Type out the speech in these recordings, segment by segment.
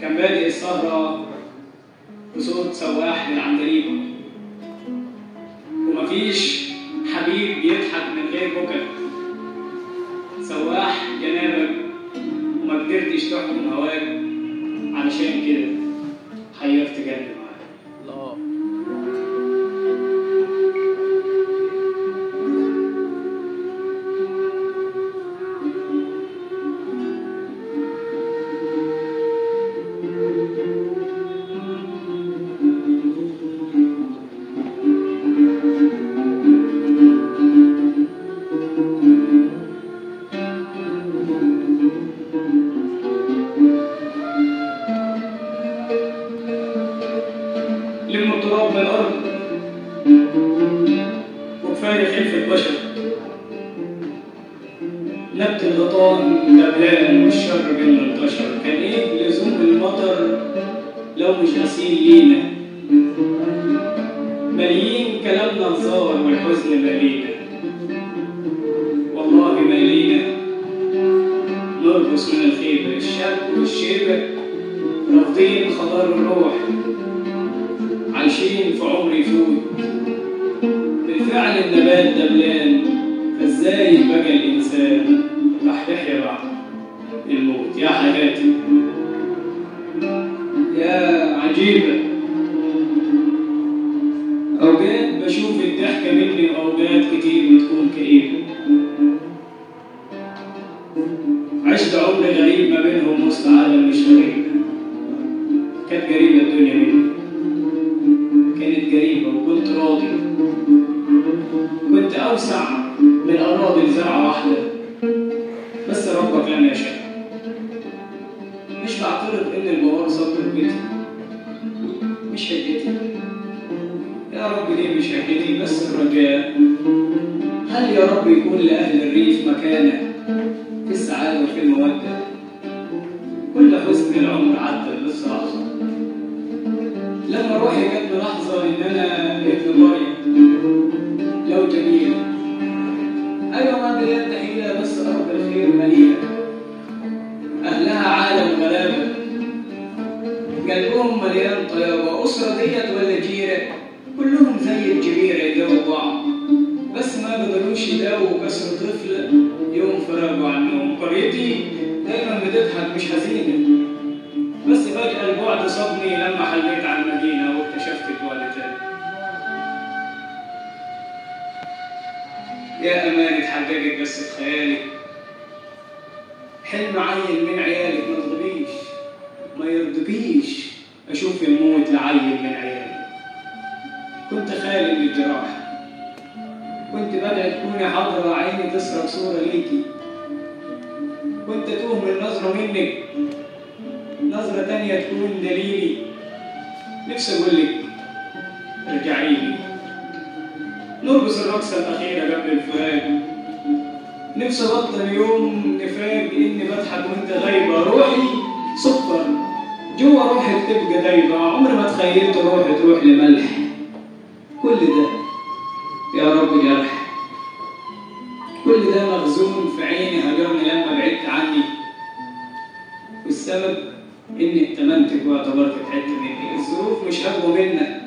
كان بادئ السهرة بصوت سواح من عندليبه، ومفيش حبيب بيضحك من غير بكا. سواح جنابك وما قدرتش تحكم هواك، علشان كده حيرت قلبي معاك. الله. لم التراب من الأرض وكفاية خلفة بشر، نبت الغطان دبلان والشر بين البشر. كان إيه لزوم المطر لو مش غسيل لينا؟ مليين كلامنا نزار والحزن مالينا، والله مالينا. نرقص من الخيبة الشاب والشيبة، رافضين خضار الروح، عايشين في عمر يفوت. بالفعل النبات دبلان، فازاي بقى الإنسان راح يحيا بعد الموت؟ يا حياتي يا عجيبة، أوقات بشوف الضحكة مني وأوقات كتير بتكون كئيبة. عشت عمر غريب ما بينهم وسط عالم مش غريب. كانت غريبة الدنيا مني، كانت غريبة وكنت راضي. كنت أوسع من أراضي لزرعة واحدة، بس ربك لم يشاء. مش بعترض إن البوار صبر بيتي، مش حجتي يا رب، دي مش حجتي. بس الرجاء، هل يا رب يكون لأهل الريف مكانة في السعادة وفي المودة؟ كل حزن العمر عدى لسه لحظة. لما روحي جت لحظة إن أنا ابن مريم لو جميل، أيوة ما باليد حيلة، بس أرض الخير مليئة. أهلها عالم غلابة، قلبهم مليان طيابة. أسرة ديت ولا جيرة، كلهم زي الجبيرة يداووا بعض، بس ما قدروش يداووا كسر طفل يوم فراقوا عنهم. قريتي دايما بتضحك مش حزينة، بس فجأة البعد صابني لما حليت على المدينة واكتشفت البعد تاني. يا أمانة حققت قصة خيالك، حلم عيل من عيالك. ما تغبيش ما يرضكيش أشوف الموت لعيل من عيالك. كنت خالي من الجراح، كنت بدعي تكوني حاضرة عيني تسرق صورة ليكي. كنت أتوه من نظرة منك، نظرة تانية تكون دليلي. نفسي أقولك ارجعيلي، نرقص الرقصة الأخيرة قبل الفراق. نفسي أبطل يوم نفاق إني بضحك وأنت غايبة. روحي سكر جوا روحك تبقى دايبة، عمري ما تخيلت روحي تروح لملح. كل ده يا رب جرح، كل ده مخزون في عيني هجرني لما بعدت عني، والسبب إني اتمنتك واعتبرتك حتة مني. الظروف مش أقوى منا،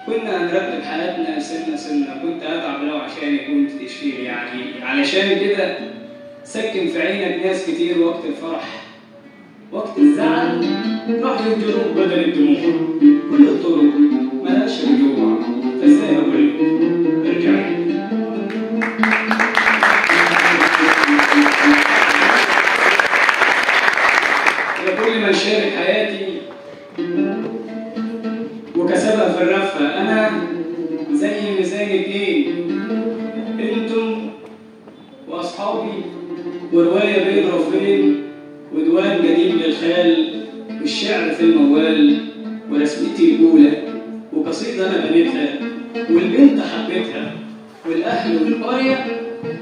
كنا هنرتب حياتنا سنة سنة. كنت أتعب لو عشانك وأنت تشفيلي، يعني علشان كده سكن في عينك ناس كتير وقت الفرح، وقت الزعل راح ينجروك بدل الدموع. كل الطرق ملهاش رجوع، فازاي أقولك ارجعي. لكل من شارك حياتي وكسبها في الرفة، أنا زي ميزان اتنين، انتم وأصحابي، ورواية بين رفين، ودوان قديم للخيال، والشعر في الموال، ورسمتي الأولى، وقصيدة أنا بنيتها، والبنت حبيتها، والأهل والقرية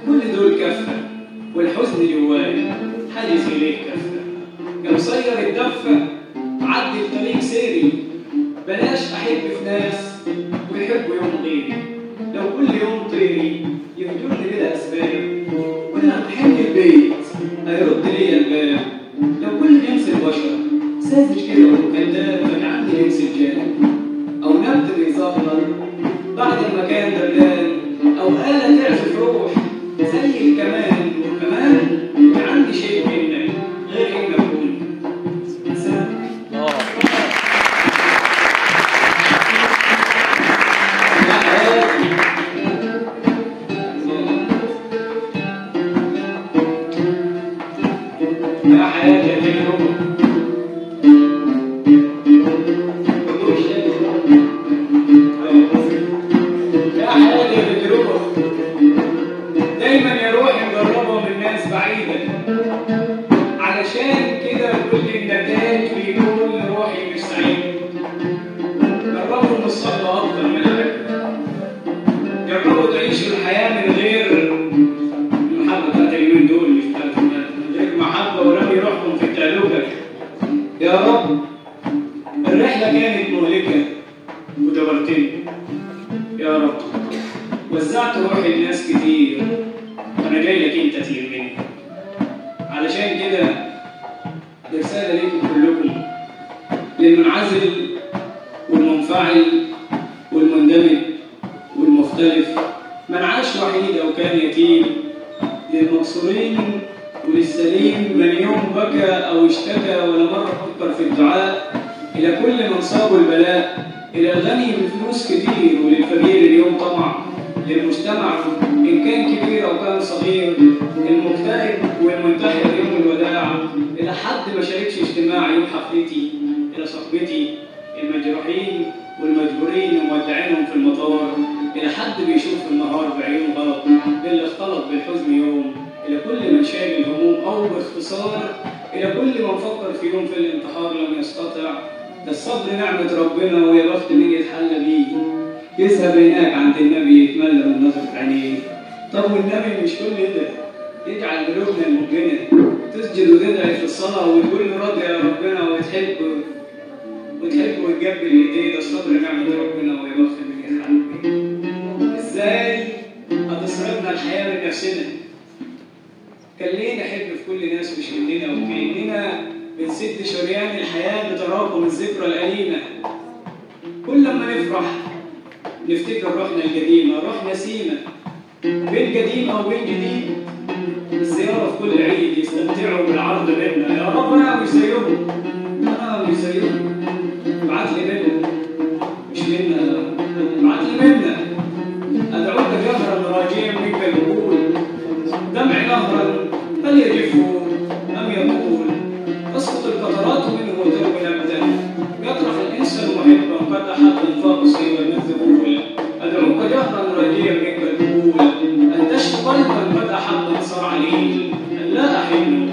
كل دول كفة، والحزن جواي حدث إليك كفة. يا مصير الدفة عدي الطريق سيري، بلاش أحب في ناس ويحبوا يوم غيري. لو كل يوم طيري يهجرني بلا أسباب، وأنا بحب البيت هيرد لي الباب. لو كل جنس البشر ساذج كده وكذاب عندي لبس الجاهل، أو نبت بيزغر بعد المكان دلال، أو آلة تعزف روح زي الكمان، وكمان عندي شيء منك غير إنك أكون إنسان. يا حياتي يا تجربة يا حياتي يا تجربة، دايما يا روحي مجربة من ناس بعيدة، علشان كده كل النتائج بيقول روحي مش سعيدة. جربوا من الصبر أكتر من العبادة، جربوا تعيشوا الحياة من غير المحبة بتاعت اليومين دول، مش بتاعت من غير محبة ورمي روحكم في التهلكة. يا رب الرحلة كانت مهلكة ودورتني يا رب، وزعت روحي لناس كتير وأنا جاي لك أنت تهمني. علشان كده رسالة ليكم كلكم، للمنعزل والمنفعل والمندمج والمختلف، من عاش وحيد أو كان يتيم، للمكسورين وللسليم، من يوم بكى أو اشتكى ولا مرة فكر في الدعاء، إلى كل من صابوا البلاء، إلى الغني بفلوس كتير وللفقير اليوم طمع، للمجتمع إن كان كبير أو كان صغير، المكتئب والمنتحر يوم الوداع، إلى حد ما شاركش اجتماع يوم حفلتي، إلى صحبتي المجروحين والمجبورين ومودعينهم في المطار، إلى حد بيشوف النهار بعيون غلط، اللي اختلط بالحزن يوم، إلى كل من شايل الهموم، أو باختصار إلى كل من فكر في يوم في الانتحار لم يستطع. ده الصبر نعمة ربنا، ويا بخت مين يتحلى بيه، يذهب هناك عند النبي يتملى من نظرة عينيه. طب والنبي مش كل ده يجعل قلوبنا المؤمنة تسجد وتدعي في الصلاة وتقول له راضي يا ربنا، وتحب وتقبل ايديه. ده الصبر نعمة ربنا، ويا بخت مين يتحلى بيه. ازاي هتصرفنا الحياة من نفسنا؟ كان ليه نحب في كل ناس مش مننا، وكأننا بنسد شريان الحياة بتراكم الذكرى الأليمة. كل لما نفرح نفتكر روحنا القديمة، روح نسيمة بين قديم أو بين جديد، الزيارة في كل عيد يستمتعوا بالعرض منا. يا رب أنا مش زيهم، أنا مش زيهم، ابعت لي منا مش منا، ابعت لي منا. أدعوك جهرا راجيا منك القبول، دمع نهرا هل يجف أم يطول، تسقط القطرات منه وتروي نبتا، يطرح الإنسان محبا قد أحب انفاق صيبا من ذبول. أدعوك جهرا راجيا منك القبول، أن تشفي قلبا قد أحب انصار عليل، أن لا أحب